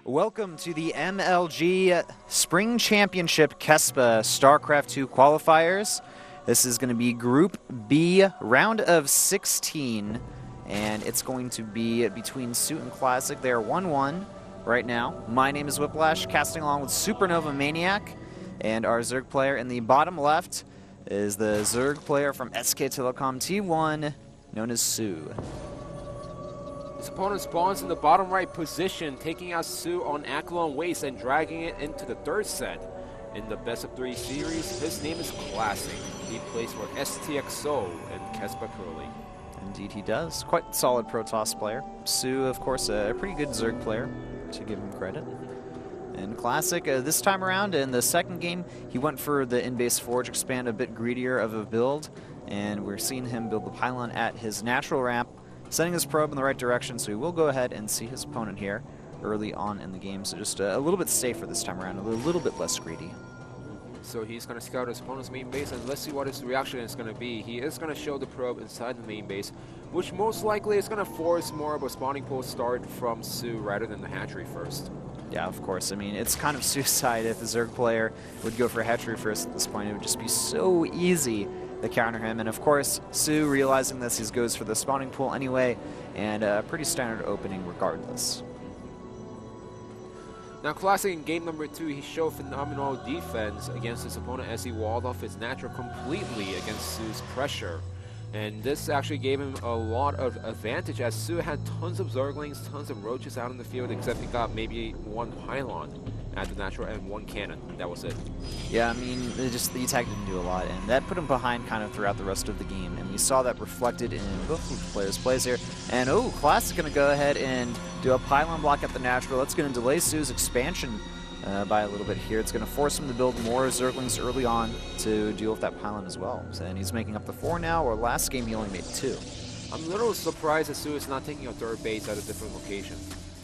Welcome to the MLG Spring Championship Kespa Starcraft2 qualifiers. This is going to be Group B, round of 16, and it's going to be between SoO and Classic. They are 1-1 right now. My name is Whiplash, casting along with Supernova Maniac, and our Zerg player in the bottom left is the Zerg player from SKT1 T1, known as SoO. His opponent spawns in the bottom right position, taking out SoO on Akelon Waste and dragging it into the third set. In the best of 3 series, his name is Classic. He plays for STX SoO and Kespa Pro League. Indeed he does. Quite solid Protoss player. SoO, of course, a pretty good Zerg player, to give him credit. And Classic, this time around, in the second game, he went for the in-base Forge expand, a bit greedier of a build, and we're seeing him build the pylon at his natural ramp, sending his probe in the right direction, so he will go ahead and see his opponent here early on in the game. So just a little bit safer this time around, a little bit less greedy. So he's going to scout his opponent's main base, and let's see what his reaction is going to be. He is going to show the probe inside the main base, which most likely is going to force more of a spawning pool start from SoO rather than the hatchery first. Yeah, of course. I mean, it's kind of suicide if a Zerg player would go for hatchery first at this point. It would just be so easy to counter him. And of course, SoO, realizing this, he goes for the spawning pool anyway, and a pretty standard opening regardless. Now, Classic in game number 2, he showed phenomenal defense against his opponent as he walled off his natural completely against SoO's pressure. And this actually gave him a lot of advantage as SoO had tons of Zerglings, tons of roaches out in the field, except he got maybe 1 pylon at the natural and 1 cannon. That was it. Yeah, I mean, the attack didn't do a lot, and that put him behind kind of throughout the rest of the game. And we saw that reflected in both players' plays here. And oh, Classic going to go ahead and do a pylon block at the natural. That's going to delay SoO's expansion by a little bit here. It's going to force him to build more Zerglings early on to deal with that pylon as well. And he's making up the 4 now, or last game he only made 2. I'm a little surprised that SoO is not taking a third base at a different location.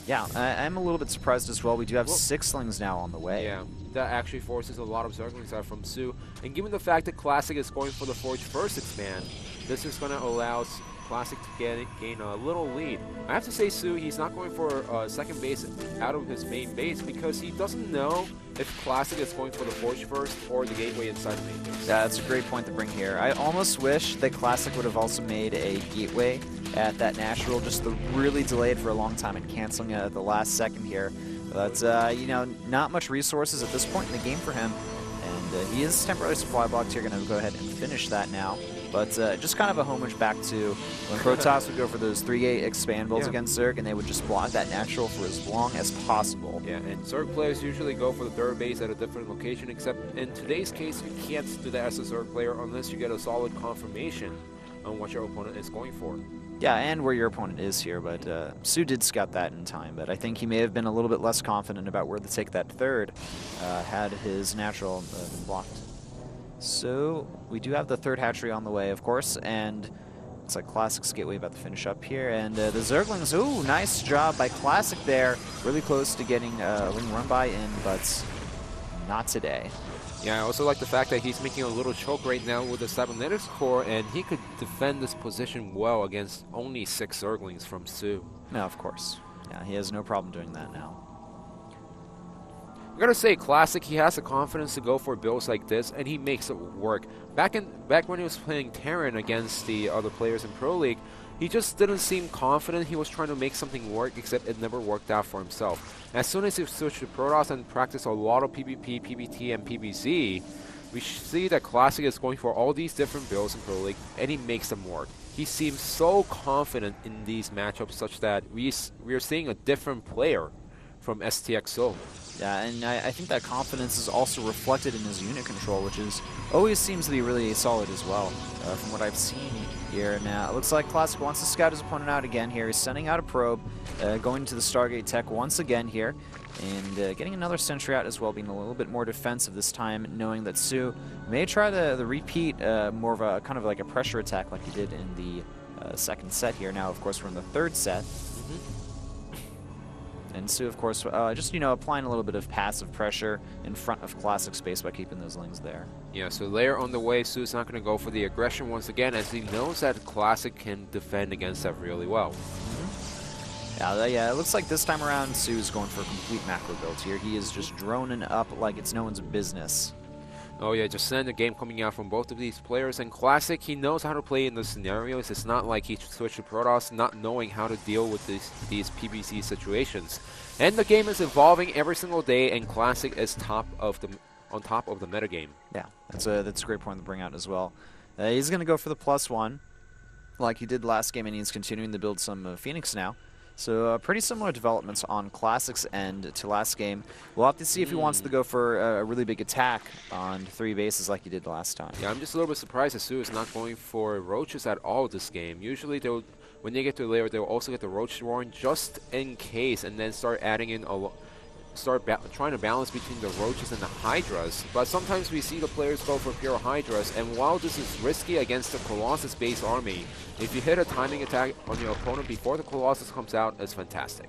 Yeah, I'm a little bit surprised as well. We do have 6lings now on the way. Yeah, that actually forces a lot of Zerglings out from SoO. And given the fact that Classic is going for the Forge first expand, this is going to allow Classic to gain a little lead. I have to say, SoO, he's not going for second base out of his main base because he doesn't know if Classic is going for the Forge first or the gateway inside the main base. Yeah, that's a great point to bring here. I almost wish that Classic would have also made a gateway at that natural, just really delayed for a long time and canceling it at the last second here. But, you know, not much resources at this point in the game for him. And he is temporarily supply blocked here, going to go ahead and finish that now. But just kind of a homage back to when Protoss would go for those 3-gate expand builds against Zerg, and they would just block that natural for as long as possible. Yeah, and Zerg players usually go for the third base at a different location, except in today's case, you can't do that as a Zerg player unless you get a solid confirmation on what your opponent is going for. Yeah, and where your opponent is here, but SoO did scout that in time, but I think he may have been a little bit less confident about where to take that third had his natural been blocked. So we do have the third hatchery on the way, of course, and looks like Classic's gateway about to finish up here. And the Zerglings, ooh, nice job by Classic there. Really close to getting a wing run by in, but not today. Yeah, I also like the fact that he's making a little choke right now with the Cybernetics core, and he could defend this position well against only 6 Zerglings from SoO. No, of course. Yeah, he has no problem doing that now. I gotta say, Classic, he has the confidence to go for builds like this, and he makes it work. Back when he was playing Terran against the other players in Pro League, he just didn't seem confident. He was trying to make something work, except it never worked out for himself. As soon as he switched to Protoss and practiced a lot of PvP, PvT, and PvZ, we see that Classic is going for all these different builds in Pro League, and he makes them work. He seems so confident in these matchups such that we are seeing a different player from STX SoO. Yeah, and I think that confidence is also reflected in his unit control, which always seems to be really solid as well, from what I've seen here. Now, it looks like Classic wants to scout his opponent out again here. He's sending out a probe, going to the Stargate Tech once again here, and getting another sentry out as well, being a little bit more defensive this time, knowing that SoO may try the repeat more of a kind of like a pressure attack like he did in the second set here. Now, of course, we're in the third set. And SoO, of course, just, you know, applying a little bit of passive pressure in front of Classic space by keeping those lings there. Yeah, so later on the way, SoO's not going to go for the aggression once again, as he knows that Classic can defend against that really well. Yeah, it looks like this time around SoO's going for a complete macro build here. He is just droning up like it's no one's business. Oh yeah, just send the game coming out from both of these players. And Classic, he knows how to play in the scenarios. It's not like he switched to Protoss not knowing how to deal with these PBC situations. And the game is evolving every single day, and Classic is on top of the metagame. Yeah, that's a great point to bring out as well. He's going to go for the +1 like he did last game, and he's continuing to build some Phoenix now. So pretty similar developments on Classic's end to last game. We'll have to see if he wants to go for a really big attack on 3 bases like he did last time. Yeah, I'm just a little bit surprised that SoO is not going for Roaches at all this game. Usually, when they get to the layer, they'll also get the Roach Roaring just in case, and then start adding in trying to balance between the Roaches and the Hydras. But sometimes we see the players go for pure Hydras, and while this is risky against the Colossus-based army, if you hit a timing attack on your opponent before the Colossus comes out, it's fantastic.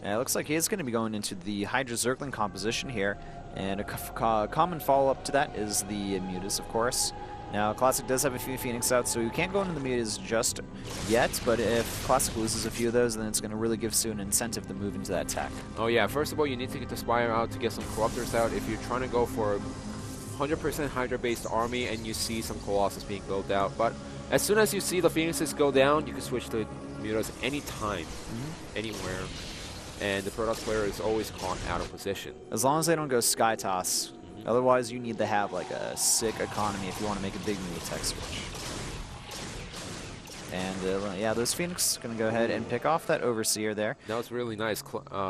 And it looks like he is going to be going into the Hydra Zergling composition here, and a common follow-up to that is the Mutas, of course. Now, Classic does have a few Phoenix out, so you can't go into the Mutas just yet, but if Classic loses a few of those, then it's going to really give SoO an incentive to move into that attack. Oh yeah, first of all, you need to get the Spire out to get some Corruptors out. If you're trying to go for a 100% Hydra-based army and you see some Colossus being built out, but as soon as you see the Phoenixes go down, you can switch to Mutas anytime, anywhere, and the Protoss player is always caught out of position. As long as they don't go Sky Toss. Otherwise, you need to have like a sick economy if you want to make a big move tech switch. And yeah, those Phoenix going to go ahead and pick off that Overseer there. That was really nice.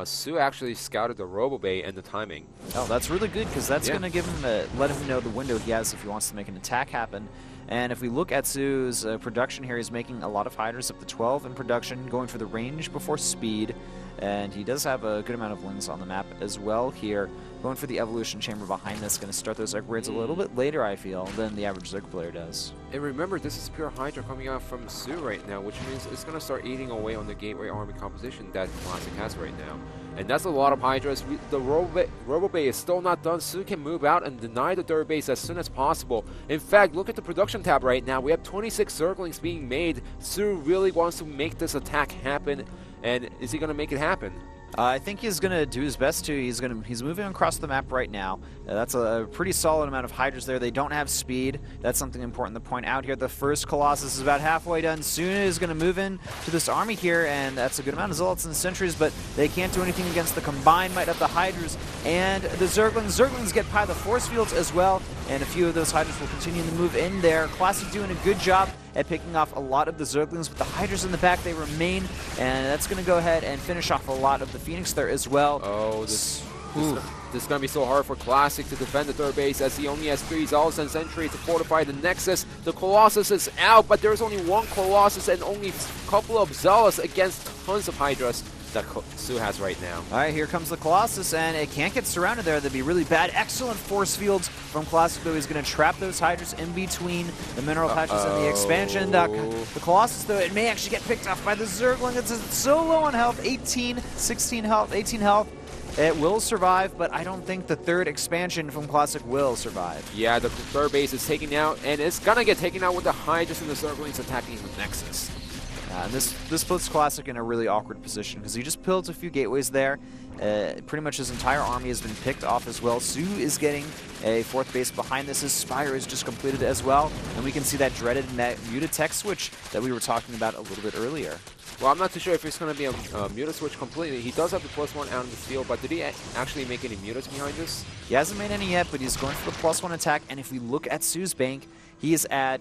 SoO actually scouted the Robo Bay and the timing. Oh, that's really good because that's going to give him let him know the window he has if he wants to make an attack happen. And if we look at SoO's production here, he's making a lot of Hydras up to 12 in production, going for the range before speed. And he does have a good amount of lings on the map as well here. Going for the Evolution Chamber behind this, going to start those upgrades a little bit later, I feel, than the average Zerg player does. And remember, this is pure Hydra coming out from SoO right now, which means it's going to start eating away on the Gateway Army composition that Classic has right now. And that's a lot of Hydras. The Robo Bay is still not done. SoO can move out and deny the third base as soon as possible. In fact, look at the production tab right now. We have 26 Zerglings being made. SoO really wants to make this attack happen. And is he going to make it happen? I think he's going to do his best to. He's moving across the map right now. That's a pretty solid amount of Hydras there. They don't have speed. That's something important to point out here. The first Colossus is about halfway done. SoO is going to move in to this army here, and that's a good amount of Zealots and Sentries, but they can't do anything against the combined might of the Hydras and the Zerglings. Zerglings get by the force fields as well, and a few of those Hydras will continue to move in there. Classic doing a good job at picking off a lot of the Zerglings, with the Hydras in the back, they remain, and that's going to go ahead and finish off a lot of the Phoenix there as well. Oh, this is going to be so hard for Classic to defend the third base, as he only has 3 Zealots and Sentry to fortify the Nexus. The Colossus is out, but there's only 1 Colossus and only a couple of Zealots against tons of Hydras that SoO has right now. All right, here comes the Colossus, and it can't get surrounded there. That'd be really bad. Excellent force fields from Classic, though. He's going to trap those Hydras in between the mineral patches and the expansion. The Colossus, though, it may actually get picked off by the Zergling. It's so low on health, 18, 16 health, 18 health. It will survive, but I don't think the third expansion from Classic will survive. Yeah, the third base is taken out, and it's going to get taken out with the Hydras and the Zerglings attacking the Nexus. This puts Classic in a really awkward position because he just built a few gateways there. Pretty much his entire army has been picked off as well. SoO is getting a 4th base behind this. His Spire is just completed as well. And we can see that dreaded Muta tech switch that we were talking about a little bit earlier. Well, I'm not too sure if it's going to be a Muta switch completely. He does have the +1 out in the field, but did he actually make any Mutas behind this? He hasn't made any yet, but he's going for the +1 attack. And if we look at SoO's bank, he is at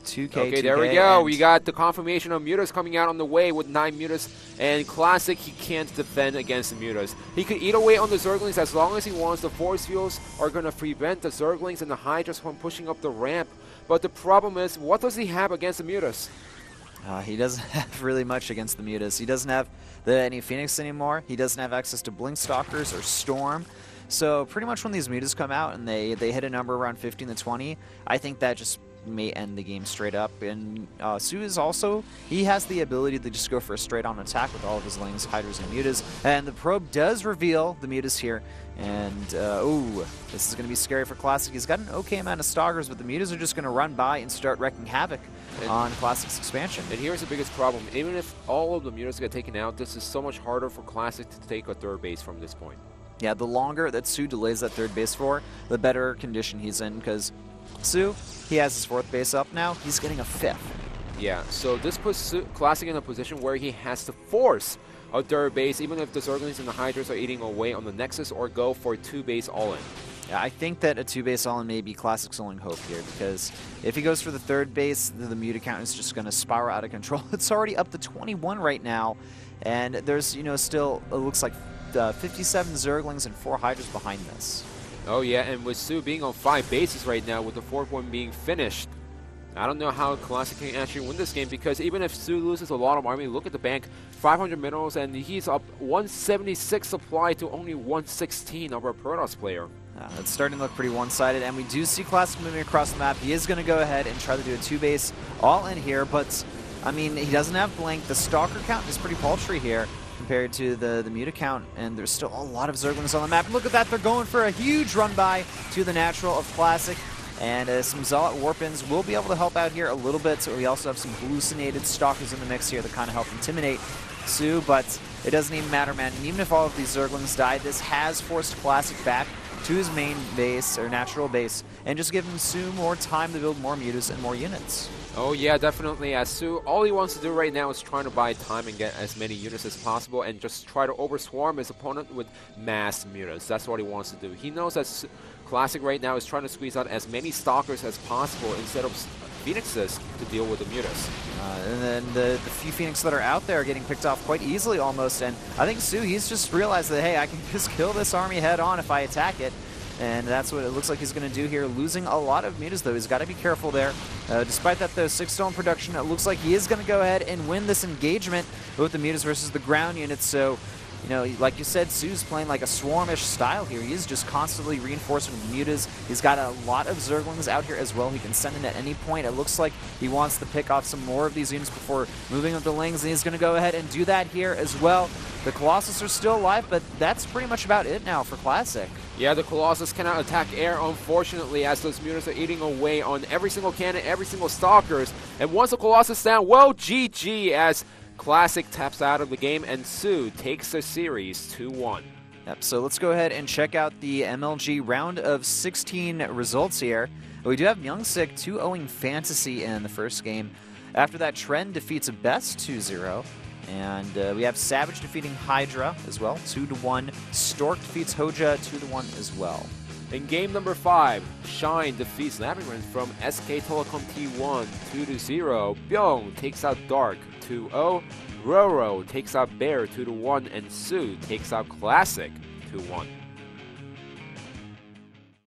2K, okay, 2K, there we go. We got the confirmation of Mutas coming out on the way with 9 Mutas. And Classic, he can't defend against the Mutas. He could eat away on the Zerglings as long as he wants. The force fields are going to prevent the Zerglings and the Hydras from pushing up the ramp. But the problem is, what does he have against the Mutas? He doesn't have really much against the Mutas. He doesn't have any Phoenix anymore. He doesn't have access to Blink Stalkers or Storm. So pretty much when these mutas come out and they hit a number around 15 to 20, I think that just may end the game straight up. And SoO is also, he has the ability to just go for a straight-on attack with all of his Lings, Hydras, and mutas. And the probe does reveal the mutas here. And, ooh, this is going to be scary for Classic. He's got an okay amount of Stalkers, but the mutas are just going to run by and start wrecking havoc on Classic's expansion. And here's the biggest problem. Even if all of the mutas get taken out, this is so much harder for Classic to take a third base from this point. Yeah, the longer that SoO delays that third base for, the better condition he's in, because SoO, he has his fourth base up now. He's getting a fifth. Yeah, so this puts Classic in a position where he has to force a third base, even if the Zerglings and the Hydras are eating away on the Nexus, or go for a two-base all-in. Yeah, I think that a two-base all-in may be Classic's only hope here, because if he goes for the third base, the muta count is just going to spiral out of control. It's already up to 21 right now, and there's, you know, still, it looks like 57 Zerglings and 4 Hydras behind this. Oh yeah, and with SoO being on 5 bases right now, with the fourth one being finished, I don't know how Classic can actually win this game, because even if SoO loses a lot of army, look at the bank, 500 minerals, and he's up 176 supply to only 116 of our Protoss player. It's starting to look pretty one-sided, and we do see Classic moving across the map. He is going to go ahead and try to do a two-base all-in here, but, I mean, he doesn't have Blink. The Stalker count is pretty paltry here compared to the muta count, and there's still a lot of Zerglings on the map. And look at that, they're going for a huge run-by to the natural of Classic, and some Zealot Warpins will be able to help out here a little bit, so we also have some hallucinated Stalkers in the mix here that kind of help intimidate SoO, but it doesn't even matter, man. And even if all of these Zerglings die, this has forced Classic back to his main base, or natural base, and just giving SoO more time to build more mutas and more units. Oh yeah, definitely. As SoO, all he wants to do right now is trying to buy time and get as many units as possible, and just try to overswarm his opponent with mass mutas. That's what he wants to do. He knows that Classic right now is trying to squeeze out as many Stalkers as possible instead of Phoenixes to deal with the mutas. And then the few Phoenix that are out there are getting picked off quite easily almost, and I think SoO, he's just realized that, hey, I can just kill this army head on if I attack it. And that's what it looks like he's going to do here, losing a lot of mutas, though. He's got to be careful there. Despite that, though, 6 stone production, it looks like he is going to go ahead and win this engagement with the mutas versus the ground units. So, you know, like you said, SoO's playing like a swarmish style here. He is just constantly reinforcing the mutas. He's got a lot of Zerglings out here as well. He can send in at any point. It looks like he wants to pick off some more of these units before moving up to Lings, and he's going to go ahead and do that here as well. The Colossus are still alive, but that's pretty much about it now for Classic. Yeah, the Colossus cannot attack air, unfortunately, as those mutas are eating away on every single cannon, every single Stalkers. And once the Colossus down, well, GG, as Classic taps out of the game, and SoO takes the series 2-1. Yep, so let's go ahead and check out the MLG round of 16 results here. We do have Youngsik 2-0ing Fantasy in the first game. After that, Trend defeats Best 2-0. And we have Savage defeating Hydra as well, 2-1. Stork defeats Hoja, 2-1 as well. In game number 5, Shine defeats Labyrinth from SK Telecom T1, 2-0. Byung takes out Dark, 2-0. Roro takes out Bear, 2-1. And SoO takes out Classic, 2-1.